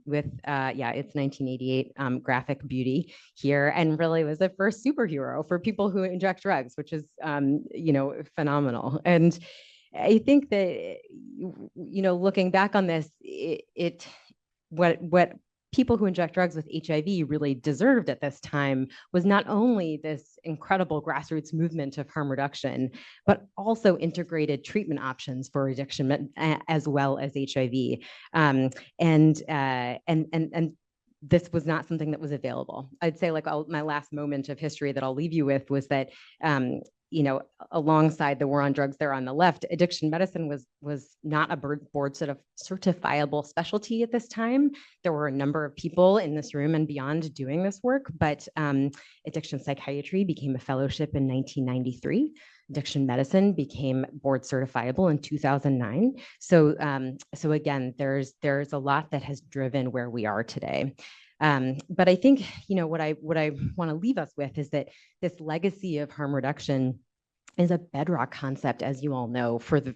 Speaker 9: with its 1988 graphic beauty here, and really was the first superhero for people who inject drugs, which is phenomenal. And I think that looking back on this, what people who inject drugs with HIV really deserved at this time was not only this incredible grassroots movement of harm reduction, but also integrated treatment options for addiction as well as HIV. And this was not something that was available. I'd say my last moment of history that I'll leave you with was that alongside the war on drugs there on the left, addiction medicine was not a board sort of certifiable specialty at this time. There were a number of people in this room and beyond doing this work, but addiction psychiatry became a fellowship in 1993. Addiction medicine became board certifiable in 2009. So again, there's a lot that has driven where we are today. But I think, what I want to leave us with is that this legacy of harm reduction is a bedrock concept, as you all know, for the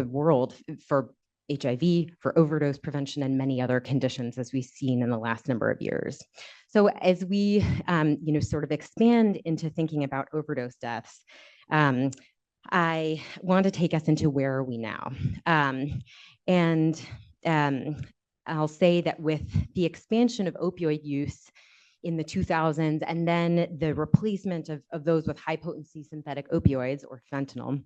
Speaker 9: world, for HIV, for overdose prevention, and many other conditions, as we've seen in the last number of years. So as we, sort of expand into thinking about overdose deaths, I want to take us into where are we now? I'll say that with the expansion of opioid use in the 2000s, and then the replacement of those with high potency synthetic opioids, or fentanyl,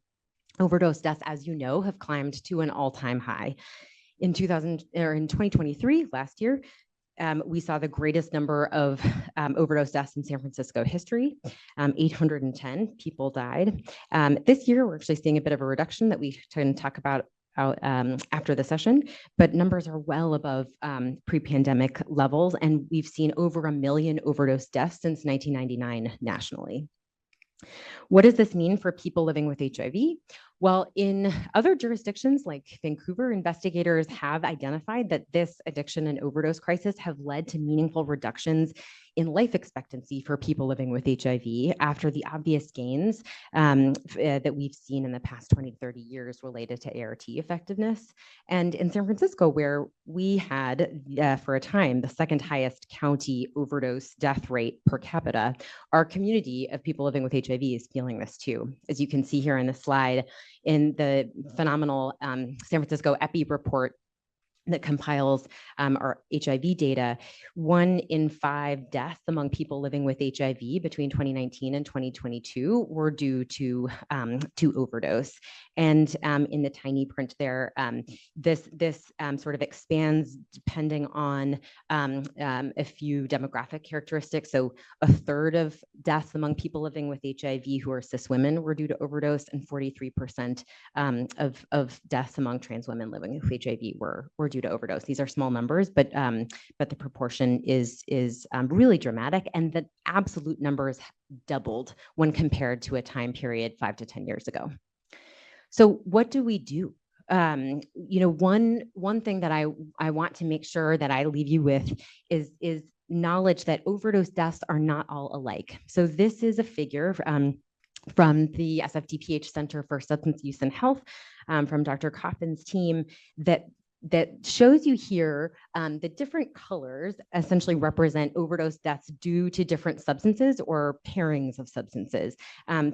Speaker 9: overdose deaths, as you know, have climbed to an all-time high. In 2023, last year, we saw the greatest number of overdose deaths in San Francisco history. 810 people died. This year, we're actually seeing a bit of a reduction that we can talk about after the session, but numbers are well above pre-pandemic levels, and we've seen over 1 million overdose deaths since 1999 nationally. What does this mean for people living with HIV? Well, in other jurisdictions like Vancouver, investigators have identified that this addiction and overdose crisis have led to meaningful reductions in life expectancy for people living with HIV after the obvious gains that we've seen in the past 20 to 30 years related to ART effectiveness. And in San Francisco, where we had, for a time, the second highest county overdose death rate per capita, our community of people living with HIV is feeling this too. As you can see here in the slide, in the phenomenal San Francisco EPI report that compiles our HIV data, 1 in 5 deaths among people living with HIV between 2019 and 2022 were due to overdose. And in the tiny print there, this sort of expands depending on a few demographic characteristics. So 1/3 of deaths among people living with HIV who are cis women were due to overdose, and 43% of deaths among trans women living with HIV were due to overdose. These are small numbers, but the proportion is really dramatic, and the absolute numbers doubled when compared to a time period 5 to 10 years ago. So what do we do? One thing that I want to make sure that I leave you with is knowledge that overdose deaths are not all alike. So this is a figure from the SFDPH Center for Substance Use and Health, from Dr. Coffin's team, that shows you here the different colors essentially represent overdose deaths due to different substances or pairings of substances.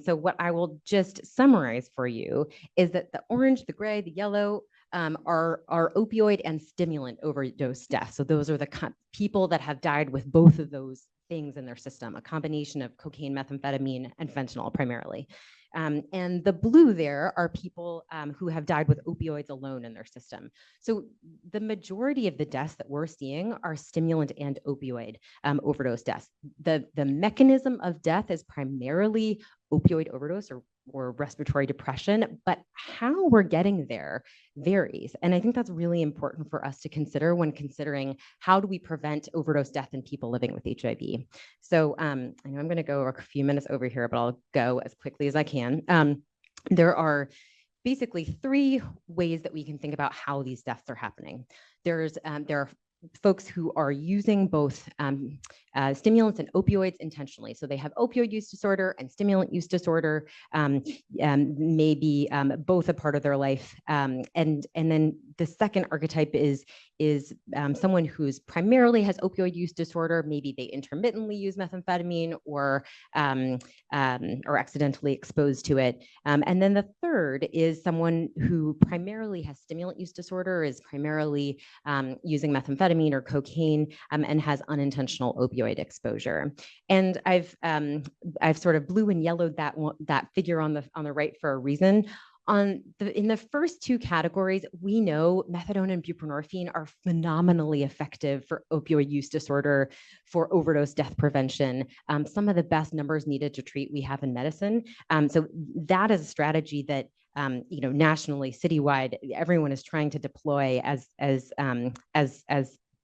Speaker 9: So what I will just summarize for you is that the orange, the gray, the yellow are opioid and stimulant overdose deaths. So those are the people that have died with both of those things in their system, a combination of cocaine, methamphetamine, and fentanyl primarily. And the blue there are people who have died with opioids alone in their system. So the majority of the deaths that we're seeing are stimulant and opioid overdose deaths. The mechanism of death is primarily opioid overdose or respiratory depression, but how we're getting there varies. And I think that's really important for us to consider when considering how do we prevent overdose death in people living with HIV. So I know I'm going to go a few minutes over here, but I'll go as quickly as I can. There are basically 3 ways that we can think about how these deaths are happening. There are folks who are using both stimulants and opioids intentionally. So they have opioid use disorder and stimulant use disorder, maybe both a part of their life. And then the second archetype is someone who's primarily has opioid use disorder. Maybe they intermittently use methamphetamine or accidentally exposed to it. And then the third is someone who primarily has stimulant use disorder, is primarily using methamphetamine or cocaine, and has unintentional opioid exposure. And I've sort of blue and yellowed that figure on the right for a reason. In the first 2 categories, we know methadone and buprenorphine are phenomenally effective for opioid use disorder, for overdose death prevention. Some of the best numbers needed to treat we have in medicine. So that is a strategy that nationally, citywide, everyone is trying to deploy as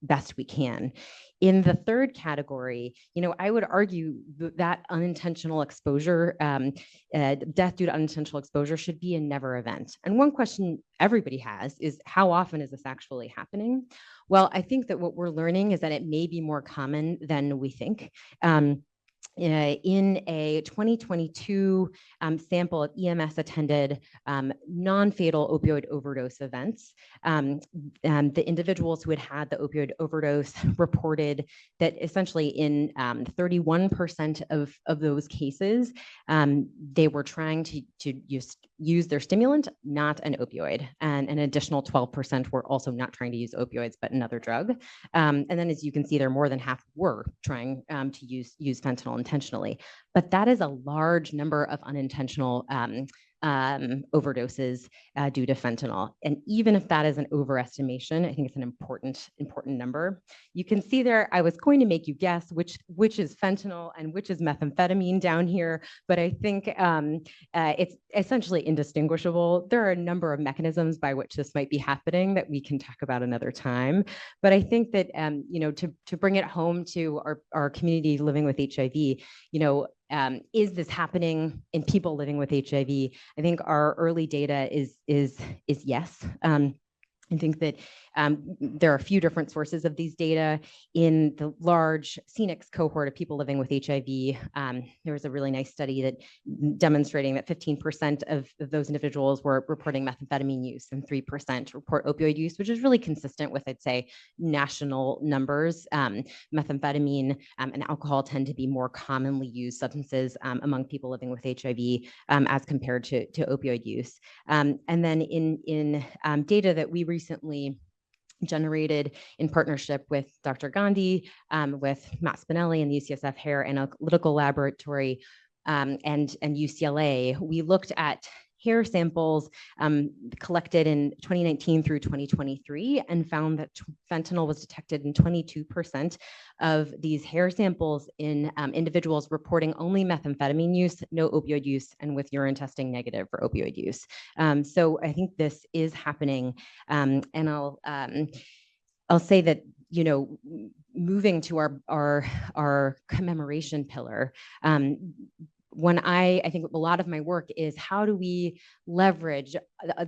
Speaker 9: best we can. In the third category, I would argue that unintentional exposure, death due to unintentional exposure, should be a never event. And one question everybody has is, how often is this actually happening? Well, I think that what we're learning is that it may be more common than we think. In a 2022 sample of EMS-attended non-fatal opioid overdose events, the individuals who had the opioid overdose reported that essentially in 31% of those cases, they were trying to use their stimulant, not an opioid. And an additional 12% were also not trying to use opioids, but another drug. And then, as you can see, there more than half were trying to use fentanyl intentionally. But that is a large number of unintentional overdoses due to fentanyl. And even if that is an overestimation, I think it's an important number. You can see there, I was going to make you guess which is fentanyl and which is methamphetamine down here, but I think it's essentially indistinguishable. There are a number of mechanisms by which this might be happening that we can talk about another time. But I think that, to bring it home to our community living with HIV, is this happening in people living with HIV? I think our early data is yes. I think that there are a few different sources of these data. In the large CNIX cohort of people living with HIV, there was a really nice study that demonstrating that 15% of those individuals were reporting methamphetamine use and 3% report opioid use, which is really consistent with, I'd say, national numbers. Methamphetamine and alcohol tend to be more commonly used substances among people living with HIV as compared to opioid use. And then in data that we recently generated in partnership with Dr. Gandhi, with Matt Spinelli and the UCSF Hair Analytical Laboratory and UCLA, we looked at hair samples collected in 2019 through 2023 and found that fentanyl was detected in 22% of these hair samples in individuals reporting only methamphetamine use, no opioid use, and with urine testing negative for opioid use. So I think this is happening, and I'll say that, moving to our commemoration pillar, when I think a lot of my work is how do we leverage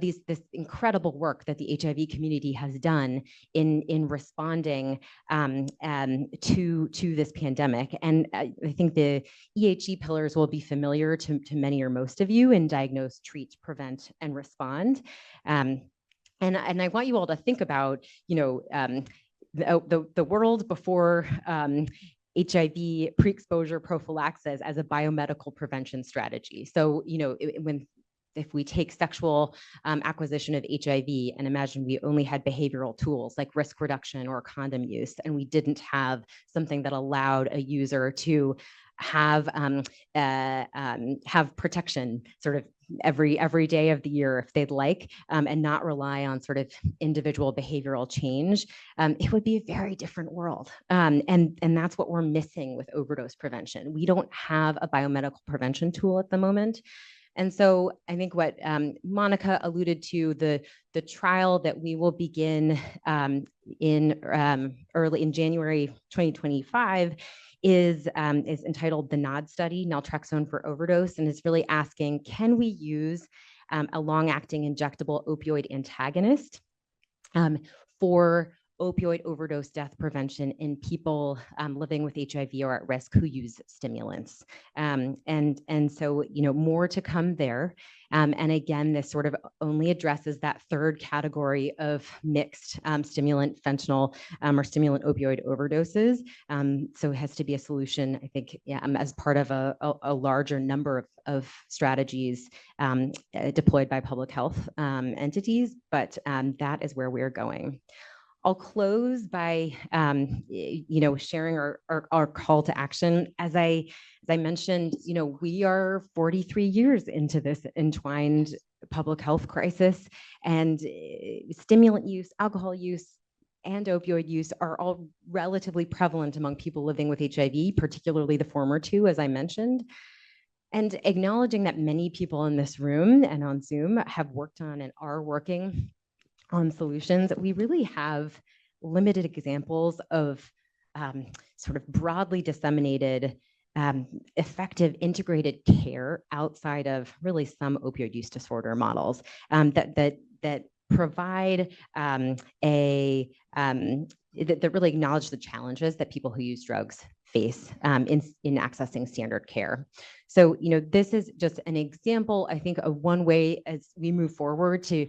Speaker 9: this incredible work that the HIV community has done in responding to this pandemic. And I think the EHE pillars will be familiar to many or most of you in diagnose, treat, prevent, and respond. And I want you all to think about, the world before HIV pre-exposure prophylaxis as a biomedical prevention strategy. So, when if we take sexual acquisition of HIV and imagine we only had behavioral tools like risk reduction or condom use, and we didn't have something that allowed a user to have protection sort of every day of the year if they'd like, and not rely on sort of individual behavioral change, it would be a very different world. And that's what we're missing with overdose prevention. We don't have a biomedical prevention tool at the moment. And so I think what Monica alluded to, the trial that we will begin early in January 2025 is entitled the NOD study, naltrexone for overdose, and is really asking, can we use a long-acting injectable opioid antagonist for opioid overdose death prevention in people living with HIV or at risk who use stimulants. And so, more to come there. And again, this sort of only addresses that third category of mixed stimulant fentanyl or stimulant opioid overdoses. So it has to be a solution, I think, as part of a larger number of strategies deployed by public health entities, but that is where we're going. I'll close by, sharing our call to action. As I mentioned, we are 43 years into this entwined public health crisis, and stimulant use, alcohol use, and opioid use are all relatively prevalent among people living with HIV, particularly the former two, as I mentioned. And acknowledging that many people in this room and on Zoom have worked on and are working on solutions, we really have limited examples of sort of broadly disseminated, effective integrated care outside of really some opioid use disorder models that provide that really acknowledge the challenges that people who use drugs face in accessing standard care. So, this is just an example, I think, of one way as we move forward to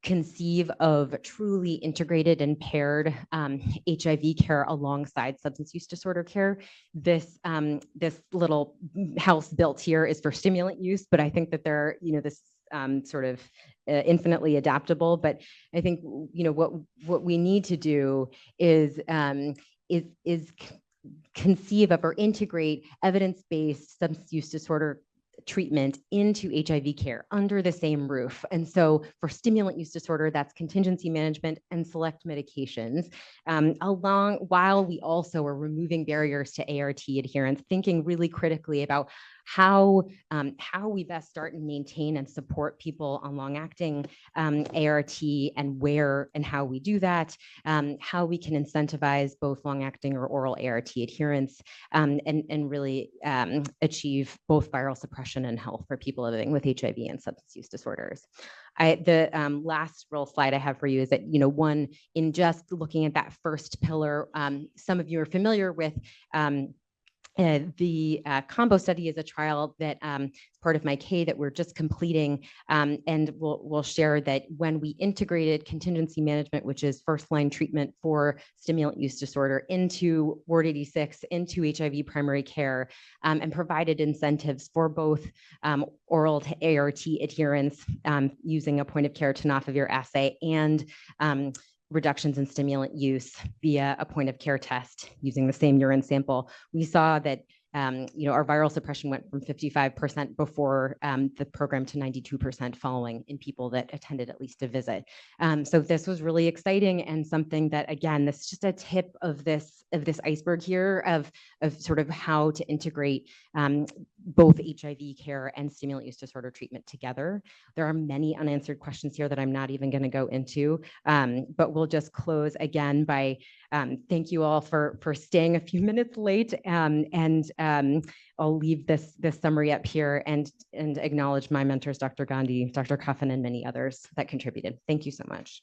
Speaker 9: conceive of truly integrated and paired HIV care alongside substance use disorder care. This little house built here is for stimulant use, but I think that this sort of infinitely adaptable. But I think what we need to do is conceive of or integrate evidence-based substance use disorder treatment into HIV care under the same roof. And so for stimulant use disorder, that's contingency management and select medications, while we also are removing barriers to ART adherence, thinking really critically about how we best start and maintain and support people on long-acting ART and where and how we do that, how we can incentivize both long-acting or oral ART adherence, and really achieve both viral suppression and health for people living with HIV and substance use disorders. The last real slide I have for you is that, one, in just looking at that first pillar, some of you are familiar with the combo study is a trial that is part of MyK that we're just completing, and we'll share that when we integrated contingency management, which is first-line treatment for stimulant use disorder, into Ward 86, into HIV primary care, and provided incentives for both oral to ART adherence using a point-of-care tenofovir assay and reductions in stimulant use via a point of care test using the same urine sample, we saw that our viral suppression went from 55% before the program to 92% following in people that attended at least a visit. So this was really exciting and something that, again, this is just a tip of this iceberg here of sort of how to integrate both HIV care and stimulant use disorder treatment together. There are many unanswered questions here that I'm not even going to go into, but we'll just close again by thank you all for staying a few minutes late, and I'll leave this summary up here and acknowledge my mentors, Dr. Gandhi, Dr. Coffin, and many others that contributed. Thank you so much.